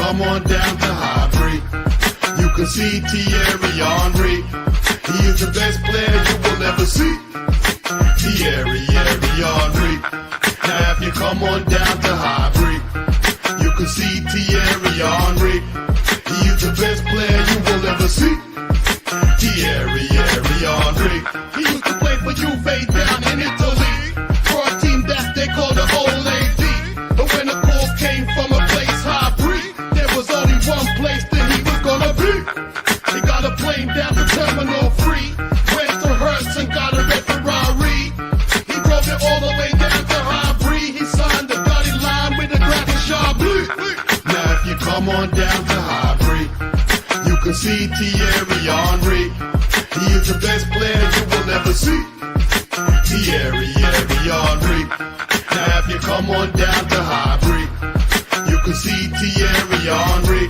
come on down to Highbury, you can see Thierry Henry. He is the best player you will ever see. Thierry Henry. Now if you come on down to Highbury, you can see Thierry Henry. He is the best player you will ever see. Thierry Henry. He used to play for Juve down in Italy, for a team that they call the Old Lady. But when the call came from a place Highbury, there was only one place that he was gonna be. He got a plane down to Terminal 3, went to Hertz and got a red Ferrari. He drove it all the way down to Highbury. He signed the dotted line with the graphic Chablis. Now if you come on down to Highbury, you can see Thierry Henry. He is the best player you will ever see. Thierry Henry. Now if you come on down to Highbury, you can see Thierry Henry.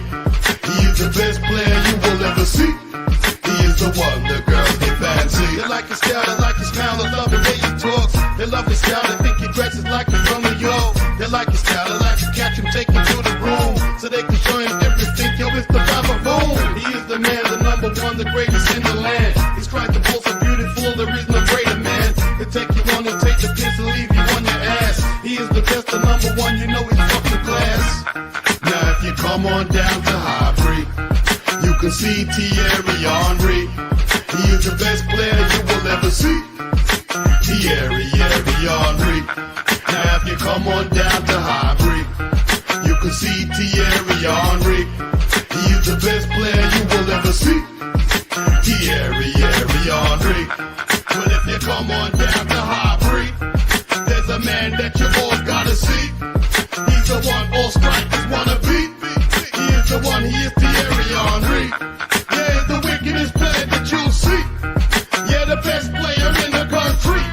He is the best player you will ever see. He is the one the girls they fancy. They like his style, they like his smile, they love the way he talks. They love his style, they think he dresses like he's from New York. They like his style, they like to catch him, take him to the room, so they can show him everything. Yo, it's the Baba Boom. He is the man, the number one, the greatest in the land. He's Christ the most so beautiful, there is no greater man. They take you on and take the piss and leave you on your ass. He is the best, the number one, you know he's fucking class. Now if you come on down to Highbury, you can see Thierry Henry. He is the best player you will ever see. Thierry Henry. Now if you come on down to Highbury, you can see Thierry Henry. He is the best player you will ever see. Thierry Henry. Well, if you come on down to Highbury, there's a man that you all gotta see. He's the one all strikers wanna be. He is the one, he is Thierry Henry. Yeah, he's the wickedest player that you'll see. Yeah, the best player in the country.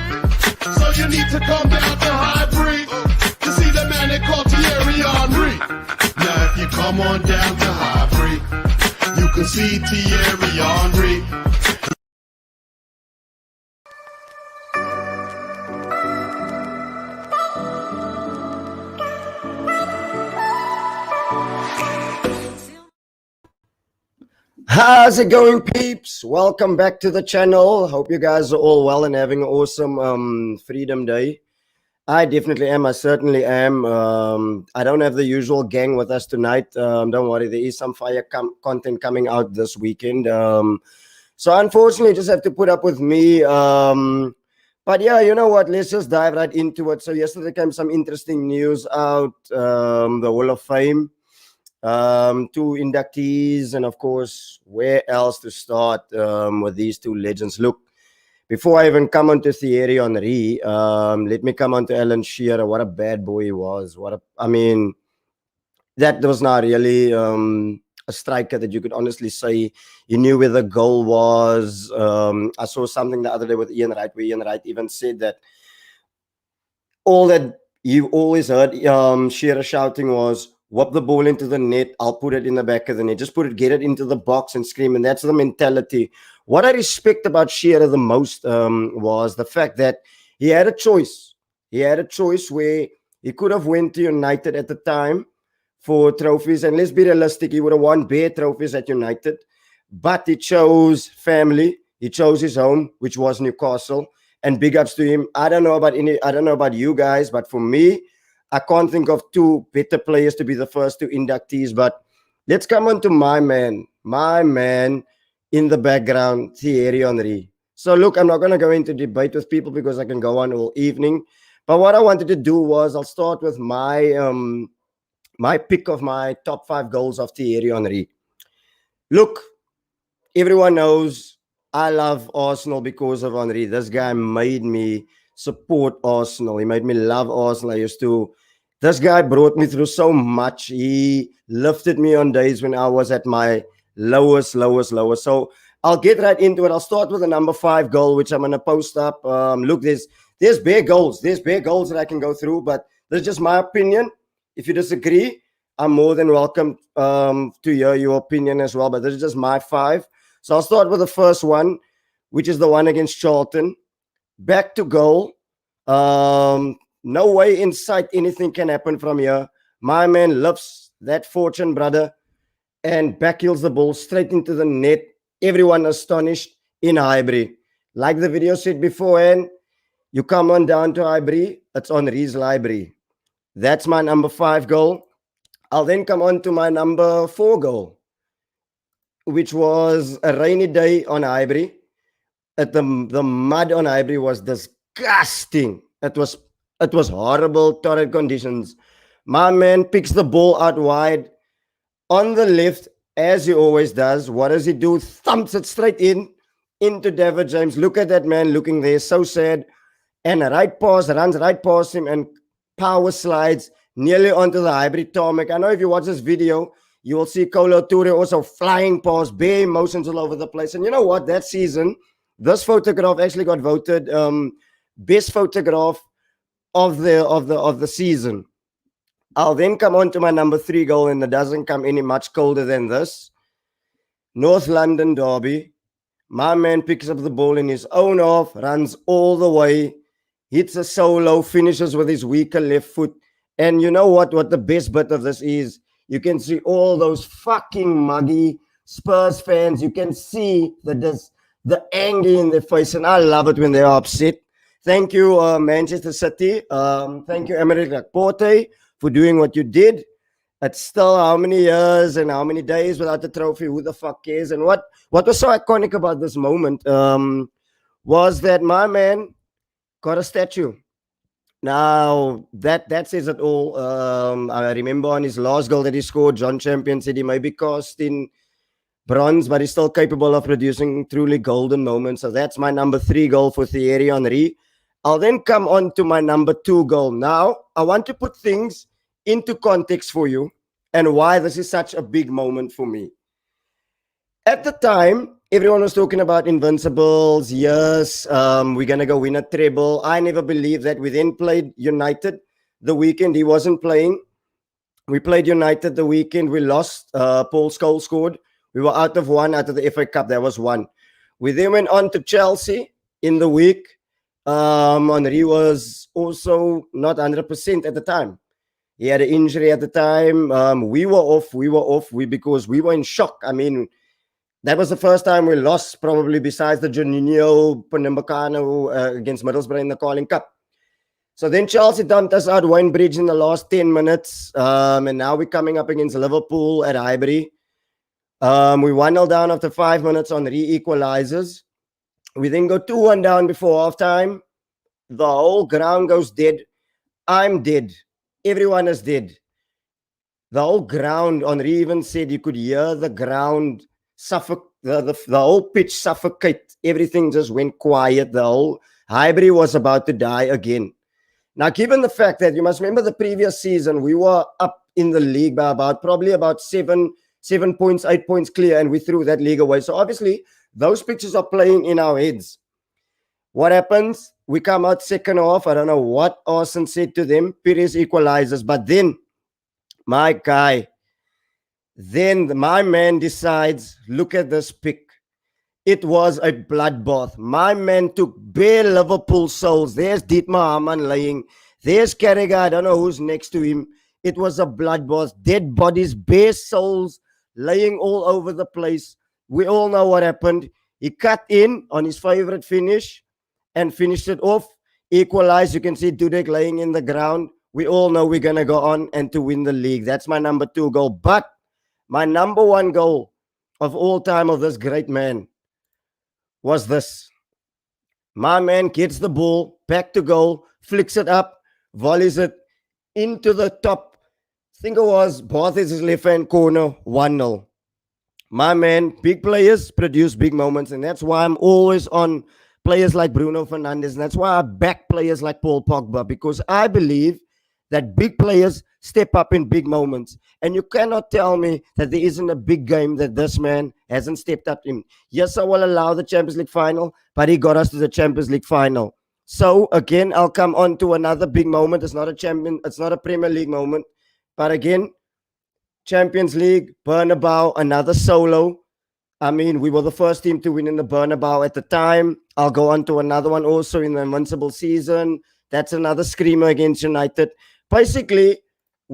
So you need to come down to Highbury to see the man they call Thierry Henry. Now if you come on down to Highbury, you can see Thierry Henry. How's it going, peeps? Welcome back to the channel. Hope you guys are all well and having an awesome Freedom Day. I definitely am. I certainly am. I don't have the usual gang with us tonight. Don't worry, there is some fire content coming out this weekend. So unfortunately, just have to put up with me. But yeah, you know what? Let's just dive right into it. So yesterday came some interesting news out, the Hall of Fame. 2 inductees, and of course, where else to start with these 2 legends? Look, before I even come on to Thierry Henry, let me come on to Alan Shearer. What a bad boy he was. I mean, that was not really a striker that you could honestly say he knew where the goal was. I saw something the other day with Ian Wright, where Ian Wright even said that all that you always heard Shearer shouting was, whop the ball into the net, I'll put it in the back of the net. Just get it into the box and scream. And that's the mentality. What I respect about Shearer the most was the fact that he had a choice. He had a choice where he could have went to United at the time for trophies. And let's be realistic, he would have won bare trophies at United. But he chose family. He chose his home, which was Newcastle. And big ups to him. I don't know about you guys, but for me, I can't think of 2 better players to be the first 2 inductees, but let's come on to my man in the background, Thierry Henry. So look, I'm not going to go into debate with people because I can go on all evening. But what I wanted to do was I'll start with my my pick of my top 5 goals of Thierry Henry. Look, everyone knows I love Arsenal because of Henry. This guy made me support Arsenal. He made me love Arsenal. This guy brought me through so much. He lifted me on days when I was at my lowest. So I'll get right into it. I'll start with the number 5 goal, which I'm going to post up. Look, there's bare goals. There's bare goals that I can go through, but this is just my opinion. If you disagree, I'm more than welcome to hear your opinion as well, but this is just my 5. So I'll start with the first one, which is the one against Charlton. Back to goal. No way in sight anything can happen from here. My man lifts that fortune, brother, and backheels the ball straight into the net. Everyone astonished in Highbury. Like the video said beforehand, you come on down to Highbury, it's on Rees Library. That's my number 5 goal. I'll then come on to my number 4 goal, which was a rainy day on Highbury. The mud on Highbury was disgusting. It was horrible, torrid conditions. My man picks the ball out wide on the left, as he always does. What does he do? Thumps it straight into David James. Look at that man looking there, so sad. And a right pass, runs right past him and power slides nearly onto the Highbury tarmac. I know if you watch this video, you will see Kolo Toure also flying past, bare emotions all over the place. And you know what? That season, this photograph actually got voted best photograph of the season. I'll then come on to my number 3 goal, and it doesn't come any much colder than this. North London derby. My man picks up the ball in his own half, runs all the way, hits a solo, finishes with his weaker left foot. And you know what the best bit of this is? You can see all those fucking muggy Spurs fans. You can see the anger in their face, and I love it when they are upset. Thank you, Manchester City. Thank you, Emerick Laporte, for doing what you did. It's still how many years and how many days without the trophy? Who the fuck cares? And what was so iconic about this moment was that my man got a statue. Now, that says it all. I remember on his last goal that he scored, John Champion said he may be cast in bronze, but he's still capable of producing truly golden moments. So that's my number 3 goal for Thierry Henry. I'll then come on to my number 2 goal. Now, I want to put things into context for you and why this is such a big moment for me. At the time, everyone was talking about Invincibles. Yes, we're going to go win a treble. I never believed that. We then played United the weekend. He wasn't playing. We played United the weekend. We lost. Paul Scholes scored. We were out of the FA Cup. That was one. We then went on to Chelsea in the week. Henry was also not 100% at the time. He had an injury at the time. We were off because we were in shock. I mean, that was the first time we lost, probably besides the Juninho Pernambucano against Middlesbrough in the Carling Cup. So then Chelsea dumped us out Wayne Bridge in the last 10 minutes. And now we're coming up against Liverpool at Highbury. We 1-0 down after 5 minutes on re-equalizers. We then go 2-1 down before halftime. The whole ground goes dead. I'm dead. Everyone is dead. The whole ground, Henry even said you could hear the ground suffocate, the whole pitch suffocate. Everything just went quiet. The whole Highbury was about to die again. Now, given the fact that you must remember the previous season, we were up in the league by probably about 7 points, 8 points clear, and we threw that league away. So obviously, those pictures are playing in our heads. What happens? We come out second half. I don't know what Arsenal said to them. Pires equalizes. But then, my guy, my man decides, look at this pick. It was a bloodbath. My man took bare Liverpool souls. There's Dietmar Hamann laying. There's Carragher. I don't know who's next to him. It was a bloodbath. Dead bodies, bare souls laying all over the place. We all know what happened. He cut in on his favorite finish and finished it off. Equalized. You can see Dudek laying in the ground. We all know we're going to go on and to win the league. That's my number 2 goal. But my number 1 goal of all time of this great man was this. My man gets the ball, back to goal, flicks it up, volleys it into the top. I think it was Barthes' left-hand corner, 1-0. My man, big players produce big moments, and that's why I'm always on players like Bruno Fernandes, and that's why I back players like Paul Pogba, because I believe that big players step up in big moments. And you cannot tell me that there isn't a big game that this man hasn't stepped up in. Yes, I will allow the Champions League final, but he got us to the Champions League final. So again, I'll come on to another big moment. It's not a Premier League moment. But again, Champions League, Bernabeu, another solo. I mean, we were the first team to win in the Bernabeu at the time. I'll go on to another one also in the Invincible season. That's another screamer against United. Basically,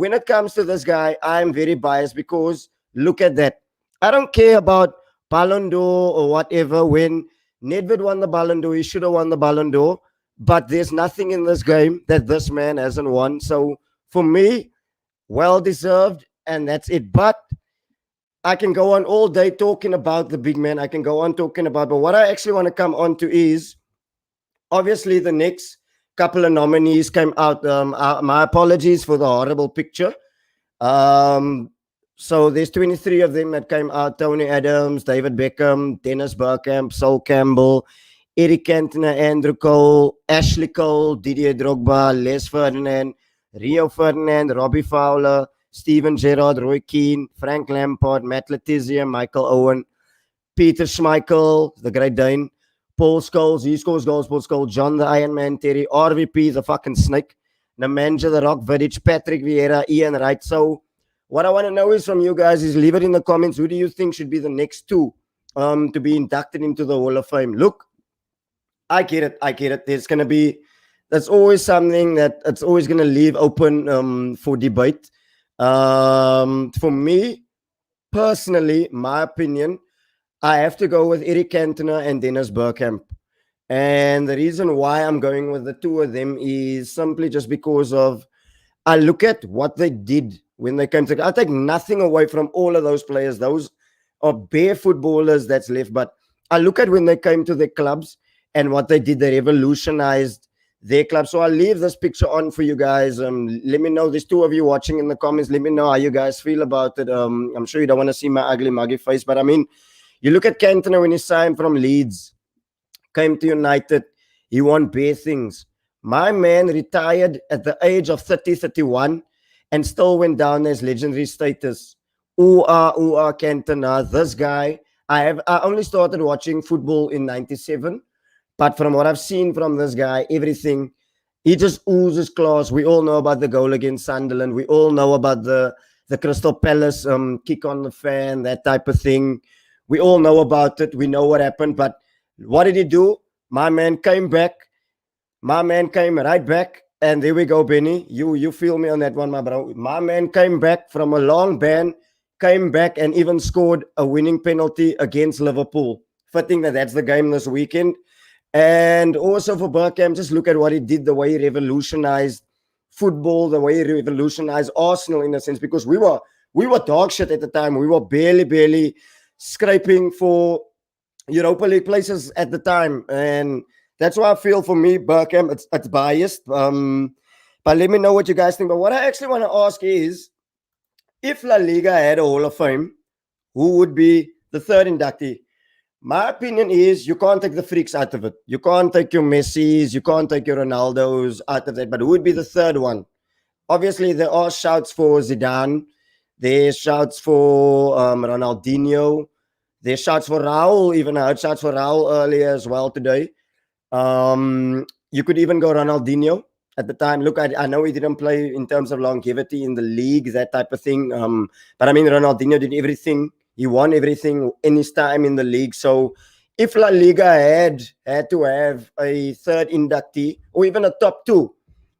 when it comes to this guy, I'm very biased because look at that. I don't care about Ballon d'Or or whatever. When Nedved won the Ballon d'Or, he should have won the Ballon d'Or. But there's nothing in this game that this man hasn't won. So for me, well deserved, and that's it. But I can go on all day talking about the big man. I can go on talking about, but what I actually want to come on to is obviously the next couple of nominees came out. My apologies for the horrible picture. So there's 23 of them that came out: Tony Adams, David Beckham, Dennis Bergkamp, Sol Campbell, Eric Cantona, Andrew Cole, Ashley Cole, Didier Drogba, Les Ferdinand, Rio Ferdinand, Robbie Fowler, Steven Gerrard, Roy Keane, Frank Lampard, Matt Letizia, Michael Owen, Peter Schmeichel, the Great Dane, Paul Scholes, he scores goals, Paul Scholes, John the Iron Man Terry, RVP, the fucking snake, Nemanja the Rock Vidic, Patrick Vieira, Ian Wright. So what I want to know is from you guys is leave it in the comments. Who do you think should be the next two to be inducted into the Hall of Fame? Look, I get it. There's going to be, that's always something that it's always going to leave open for debate. For me, personally, my opinion, I have to go with Eric Cantona and Dennis Bergkamp. And the reason why I'm going with the two of them is simply just because of I look at what they did when they came to. I take nothing away from all of those players. Those are bare footballers that's left. But I look at when they came to their clubs and what they did. They revolutionized their club. So I'll leave this picture on for you guys. Let me know. There's two of you watching in the comments. Let me know how you guys feel about it. I'm sure you don't want to see my ugly muggy face, but I mean, you look at Cantona when he signed from Leeds, came to United, he won bare things. My man retired at the age of 30, 31 and still went down as legendary status. Ooh, Cantona. This guy, I only started watching football in 97. But from what I've seen from this guy, everything, he just oozes class. We all know about the goal against Sunderland. We all know about the Crystal Palace kick on the fan, that type of thing. We all know about it. We know what happened. But what did he do? My man came back. My man came right back. And there we go, Benny. You feel me on that one, my bro. My man came back from a long ban, came back and even scored a winning penalty against Liverpool. Fitting that that's the game this weekend. And also for Bergkamp, just look at what he did, the way he revolutionized football, the way he revolutionized Arsenal in a sense, because we were dog shit at the time. We were barely scraping for Europa League places at the time. And that's why I feel for me, Bergkamp, it's biased. But let me know what you guys think. But what I actually want to ask is, if La Liga had a Hall of Fame, who would be the third inductee? My opinion is you can't take the freaks out of it. You can't take your Messis, you can't take your Ronaldos out of that. But who would be the third one? Obviously, there are shouts for Zidane. There's shouts for Ronaldinho. There's shouts for Raul. Even I heard shouts for Raul earlier as well today. You could even go Ronaldinho at the time. Look, I know he didn't play in terms of longevity in the league, that type of thing. But I mean, Ronaldinho did everything. He won everything in his time in the league. So if La Liga had to have a third inductee or even a top two,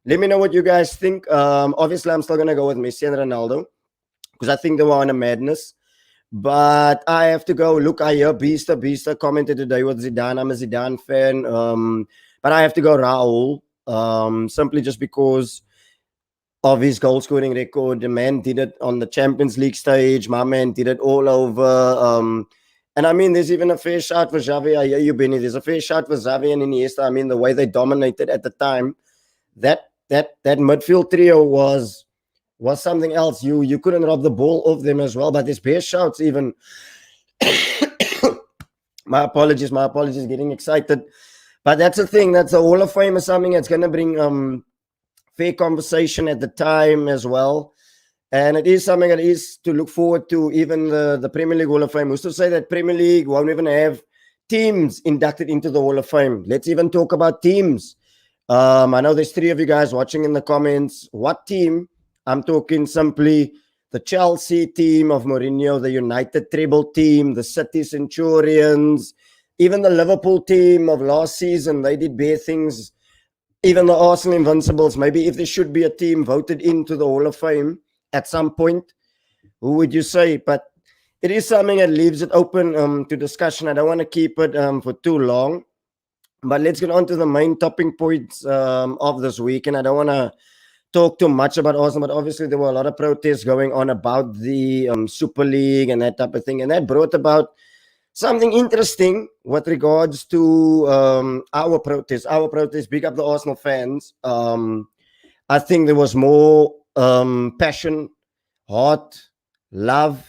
let me know what you guys think. Obviously, I'm still going to go with Messi and Ronaldo because I think they were on a madness. But I have to go. Look, I hear Beaster commented today with Zidane. I'm a Zidane fan. But I have to go Raul simply just because of his goal scoring record. The man did it on the Champions League stage. My man did it all over. And I mean, there's even a fair shot for Xavi. I hear you, Benny. There's a fair shot for Xavi and Iniesta. I mean, the way they dominated at the time, that midfield trio was something else. You couldn't rob the ball off them as well. But there's fair shouts even. My apologies, getting excited. But that's the thing. That's the Hall of Fame is something that's going to bring fair conversation at the time as well. And it is something that is to look forward to. Even the Premier League Hall of Fame. Who's to say that Premier League won't even have teams inducted into the Hall of Fame? Let's even talk about teams. I know there's 3 of you guys watching in the comments. What team? I'm talking simply the Chelsea team of Mourinho, the United treble team, the City Centurions, even the Liverpool team of last season. They did bare things. Even the Arsenal Invincibles. Maybe if there should be a team voted into the Hall of Fame, at some point. Who would you say? But it is something that leaves it open to discussion. I don't want to keep it for too long. But let's get on to the main topping points of this week. And I don't want to talk too much about Arsenal, but obviously there were a lot of protests going on about the Super League and that type of thing. And that brought about something interesting with regards to our protest. Our protest, big up the Arsenal fans. I think there was more passion, heart, love,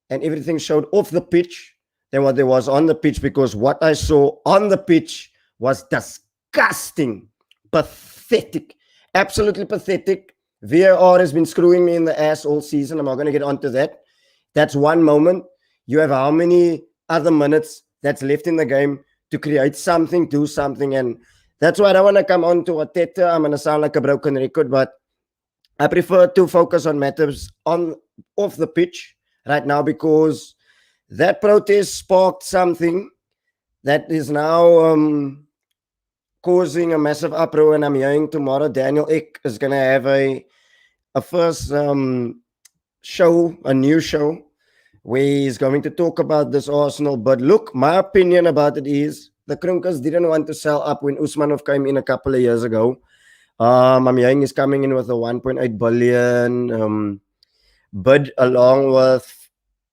and everything showed off the pitch than what there was on the pitch, because what I saw on the pitch was disgusting, pathetic, absolutely pathetic. VAR has been screwing me in the ass all season. I'm not going to get onto that. That's one moment. You have how many other minutes that's left in the game to create something, do something. And that's why I don't want to come on to Arteta. I'm going to sound like a broken record, but I prefer to focus on matters off the pitch right now, because that protest sparked something that is now causing a massive uproar. And I'm hearing tomorrow Daniel Ek is going to have a first show, a new show, where he's going to talk about this Arsenal. But look, my opinion about it is the Kroenkers didn't want to sell up when Usmanov came in a couple of years ago. I'm hearing he's coming in with a 1.8 billion bid, along with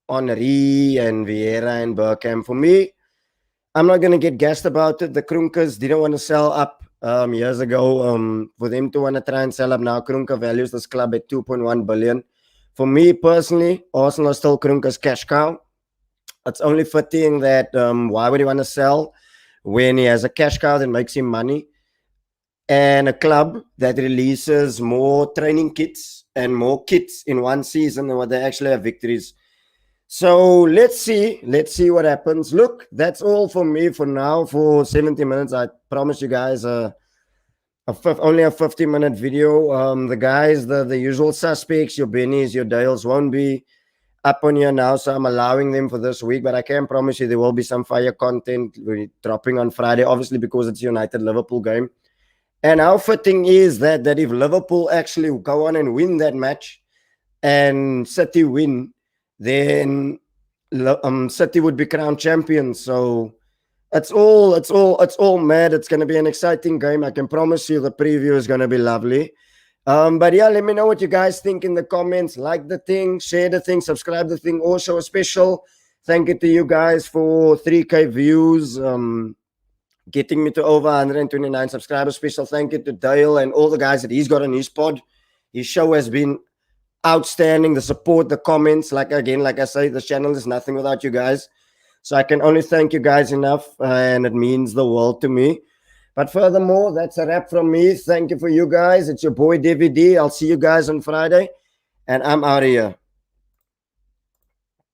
Henry and Vieira and Bergkamp. For me, I'm not going to get gassed about it. The Kroenkers didn't want to sell up years ago. For them to want to try and sell up now, Kroenker values this club at 2.1 billion. For me personally, Arsenal is still Kroenker's cash cow. It's only fitting that why would he want to sell when he has a cash cow that makes him money, and a club that releases more training kits and more kits in one season than what they actually have victories. So let's see what happens. Look, that's all for me for now for 70 minutes. I promise you guys only a 50-minute video. The guys, the usual suspects, your Bennies, your Dales won't be up on here now, so I'm allowing them for this week. But I can promise you there will be some fire content dropping on Friday, obviously because it's United-Liverpool game. And how fitting is that if Liverpool actually go on and win that match and City win, then City would be crowned champions. So it's all mad. It's going to be an exciting game. I can promise you the preview is going to be lovely. But yeah, let me know what you guys think in the comments. Like the thing, share the thing, subscribe the thing. Also a special thank you to you guys for 3K views. Getting me to over 129 subscribers. Special thank you to Dale and all the guys that he's got on his pod. His show has been outstanding. The support, the comments, like I say, the channel is nothing without you guys. So I can only thank you guys enough, and it means the world to me. But furthermore, that's a wrap from me. Thank you for you guys. It's your boy Devy. I'll see you guys on Friday, and I'm out of here.